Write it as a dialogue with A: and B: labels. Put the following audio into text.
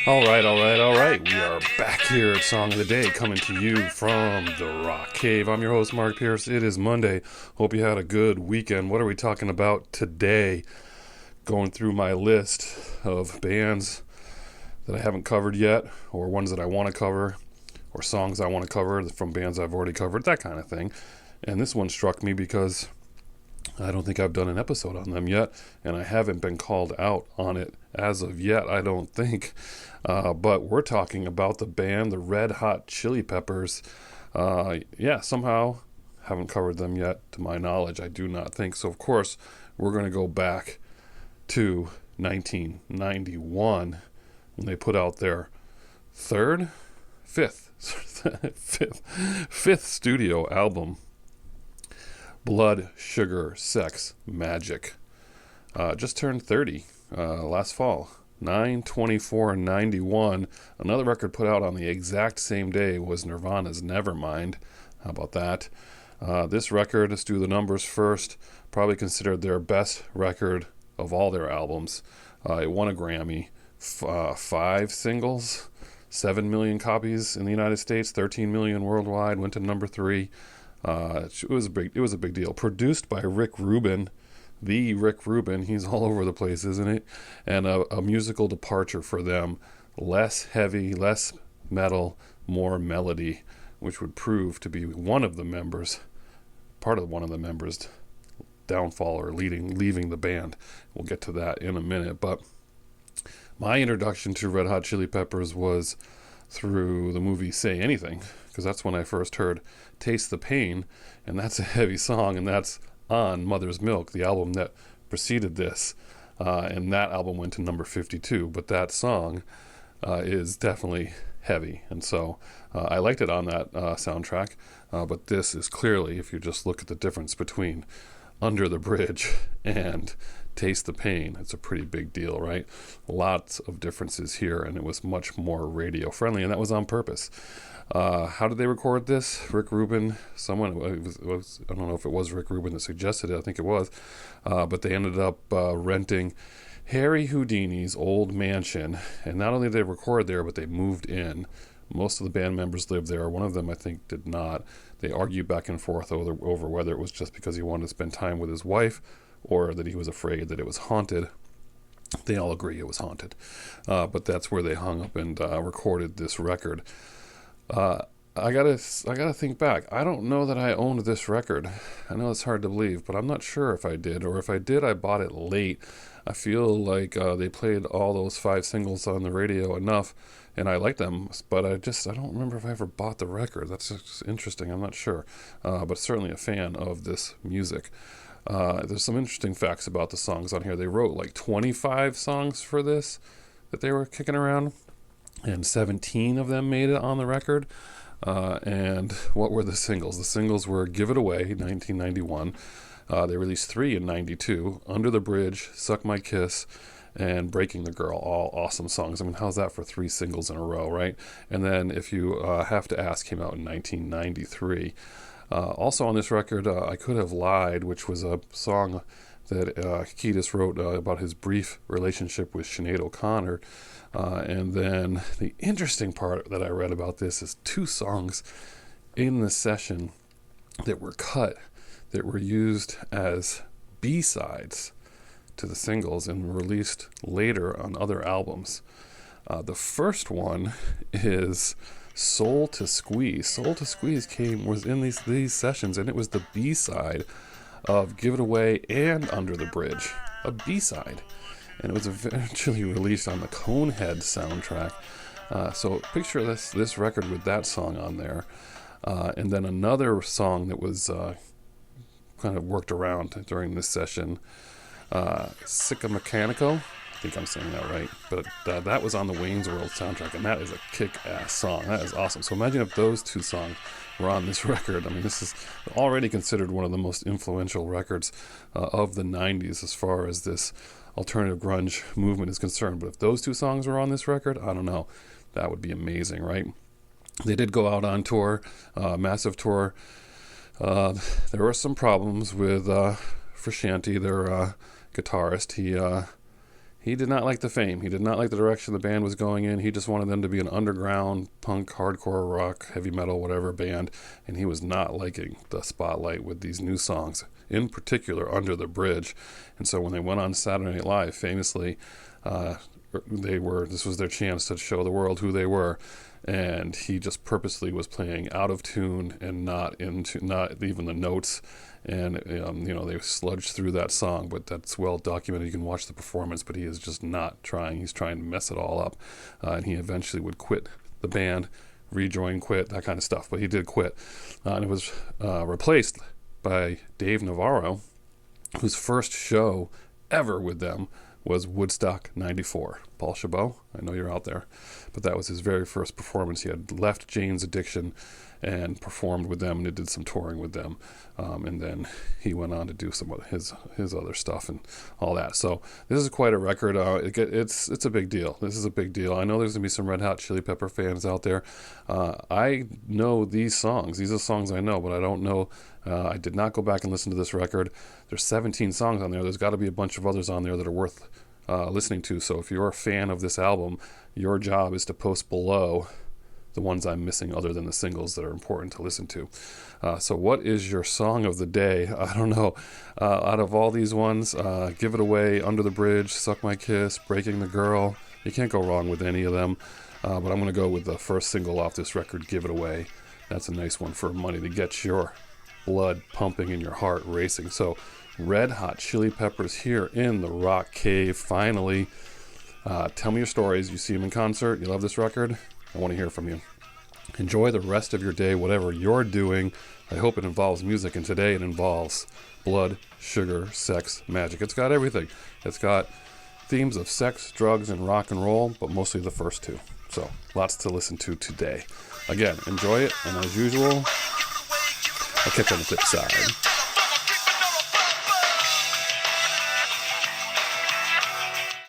A: All right. We are back here at Song of the Day, coming to you from the Rock Cave. I'm your host, Mark Pierce. It is Monday. Hope you had a good weekend. What are we talking about today? Going through my list of bands that I haven't covered yet, or ones that I want to cover, or songs I want to cover from bands I've already covered, that kind of thing. And this one struck me because I don't think I've done an episode on them yet, and I haven't been called out on it as of yet, I don't think. But we're talking about the band, the Red Hot Chili Peppers. Somehow haven't covered them yet, to my knowledge, I do not think. So, of course, we're going to go back to 1991 when they put out their fifth studio album, Blood Sugar Sex Magik. Just turned 30 last fall, 9/24/91. Another record put out on the exact same day was Nirvana's Nevermind. How about that? This record, let's do the numbers first, probably considered their best record of all their albums. It won a Grammy, 5 singles, 7 million copies in the United States, 13 million worldwide, went to number 3. It was a big deal. Produced by Rick Rubin, the Rick Rubin. He's all over the place, isn't it? And a musical departure for them. Less heavy, less metal, more melody, which would prove to be part of one of the members' downfall or leaving the band. We'll get to that in a minute. But my introduction to Red Hot Chili Peppers was through the movie Say Anything, because that's when I first heard Taste the Pain, and that's a heavy song, and that's on Mother's Milk, the album that preceded this, and that album went to number 52, but that song is definitely heavy, and so I liked it on that soundtrack, but this is clearly, if you just look at the difference between Under the Bridge and Taste the Pain, it's a pretty big deal, right? Lots of differences here, and it was much more radio friendly, and that was on purpose. How did they record this? Rick Rubin, I don't know if it was Rick Rubin that suggested it, I think it was, but they ended up renting Harry Houdini's old mansion, and not only did they record there, but they moved in. Most of the band members lived there. One of them, I think, did not. They argued back and forth over whether it was just because he wanted to spend time with his wife or that he was afraid that it was haunted. They all agree it was haunted. But that's where they hung up and recorded this record. I gotta think back. I don't know that I owned this record. I know it's hard to believe, but I'm not sure if I did, or if I did, I bought it late. I feel like they played all those 5 singles on the radio enough, and I liked them, but I don't remember if I ever bought the record. That's just interesting. I'm not sure, but certainly a fan of this music. There's some interesting facts about the songs on here. They wrote like 25 songs for this that they were kicking around, and 17 of them made it on the record. And what were the singles? The singles were Give It Away, 1991. They released 3 in 92. Under the Bridge, Suck My Kiss, and Breaking the Girl. All awesome songs. I mean, how's that for 3 singles in a row, right? And then If You Have to Ask came out in 1993. Also on this record, I Could Have Lied, which was a song that Kiedis wrote about his brief relationship with Sinead O'Connor. And then the interesting part that I read about this is 2 songs in the session that were cut, that were used as B-sides to the singles and released later on other albums. The first one is Soul to Squeeze. Soul to Squeeze was in these sessions, and it was the B-side of Give It Away and Under the Bridge, a B-side. And it was eventually released on the Conehead soundtrack. So picture this record with that song on there. And then another song that was kind of worked around during this session, Sicka Mechanico. I think I'm saying that right. But that was on the Wayne's World soundtrack, and that is a kick-ass song. That is awesome. So imagine if those 2 songs were on this record. I mean, this is already considered one of the most influential records of the 90s as far as this alternative grunge movement is concerned. But if those 2 songs were on this record, I don't know. That would be amazing, right? They did go out on tour, massive tour. There were some problems with Frusciante, their guitarist. he did not like the fame. He did not like the direction the band was going in. He just wanted them to be an underground punk, hardcore, rock, heavy metal, whatever band. And he was not liking the spotlight with these new songs, in particular, Under the Bridge. And so when they went on Saturday Night Live, famously, this was their chance to show the world who they were. And he just purposely was playing out of tune and not even the notes. And, they sludged through that song, but that's well documented. You can watch the performance, but he is just not trying. He's trying to mess it all up. And he eventually would quit the band, rejoin, quit, that kind of stuff. But he did quit. And it was replaced by Dave Navarro, whose first show ever with them was Woodstock 94. Paul Chabot, I know you're out there. But that was his very first performance. He had left Jane's Addiction and performed with them and did some touring with them. And then he went on to do some of his other stuff and all that. So this is quite a record. It's a big deal. This is a big deal. I know there's going to be some Red Hot Chili Pepper fans out there. I know these songs. These are songs I know, but I don't know. I did not go back and listen to this record. There's 17 songs on there. There's got to be a bunch of others on there that are worth listening to. So if you're a fan of this album, your job is to post below the ones I'm missing other than the singles that are important to listen to. So what is your song of the day? I don't know. Out of all these ones, Give It Away, Under the Bridge, Suck My Kiss, Breaking the Girl. You can't go wrong with any of them. But I'm going to go with the first single off this record, Give It Away. That's a nice one for money to get your blood pumping and your heart racing. So Red Hot Chili Peppers here in the Rock Cave. Finally, tell me your stories. You see them in concert. You love this record. I want to hear from you. Enjoy the rest of your day, whatever you're doing. I hope it involves music, and today it involves Blood, Sugar, Sex, Magic. It's got everything. It's got themes of sex, drugs, and rock and roll, but mostly the first two. So, lots to listen to today. Again, enjoy it, and as usual, I'll catch you on the flip side.